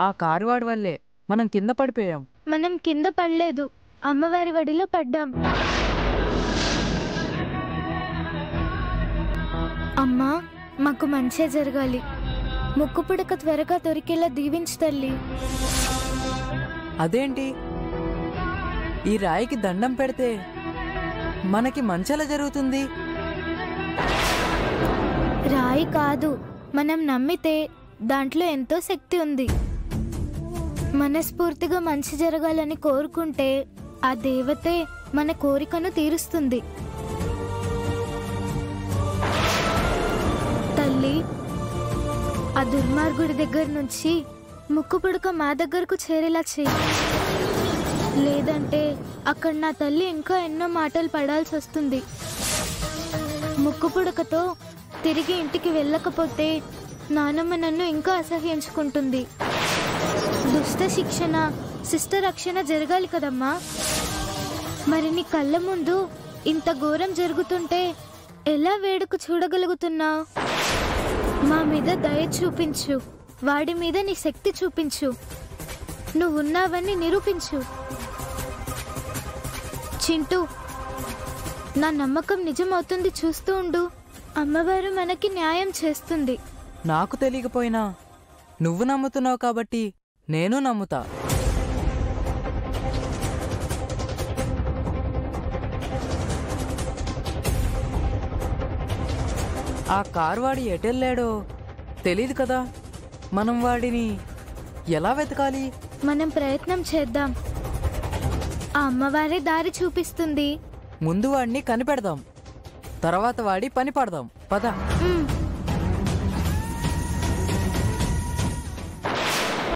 ఆ కారువాడి వల్లే మనం కింద పడిపోయాం. మనం కింద పడలేదు, అమ్మవారి వడిలో పడ్డాం. అమ్మా, మాకు మంచే జరగాలి. ముక్కు పుడక త్వరగా దొరికేలా దీవించు తల్లి. అదేంటి, ఈ రాయికి దండం పెడితే మనకి మంచెలా జరుగుతుంది? రాయి కాదు, మనం నమ్మితే దాంట్లో ఎంతో శక్తి ఉంది. మనస్ఫూర్తిగా మంచి జరగాలని కోరుకుంటే ఆ దేవతే మన కోరికను తీరుస్తుంది. తల్లి, ఆ దుర్మార్గుడి దగ్గర నుంచి ముక్కు పుడక మా దగ్గరకు చేరేలా చెయ్యి. లేదంటే అక్కడ నా తల్లి ఇంకా ఎన్నో మాటలు పడాల్సి వస్తుంది. ముక్కు పుడకతో తిరిగి ఇంటికి వెళ్ళకపోతే నానమ్మ నన్ను ఇంకా అసహ్యించుకుంటుంది. దుష్ట శిక్షణ, శిష్ట రక్షణ జరగాలి కదమ్మా. మరి నీ కళ్ళ ముందు ఇంత ఘోరం జరుగుతుంటే ఎలా వేడుక చూడగలుగుతున్నావు? మా మీద దయ చూపించు, వాడి మీద నీ శక్తి చూపించు, నువ్వున్నావని నిరూపించు. చింటూ, నా నమ్మకం నిజమవుతుంది, చూస్తూ ఉండు. అమ్మవారు మనకి న్యాయం చేస్తుంది. నాకు తెలియకపోయినా నువ్వు నమ్ముతున్నావు కాబట్టి నేను నమ్ముతా. ఆ కారువాడి ఎటెళ్ళాడో తెలీదు కదా, మనం వాడిని ఎలా వెతకాలి? మనం ప్రయత్నం చేద్దాం, ఆ అమ్మవారే దారి చూపిస్తుంది. ముందు వాడిని కనిపెడదాం, తర్వాత వాడి పని పడదాం. పద.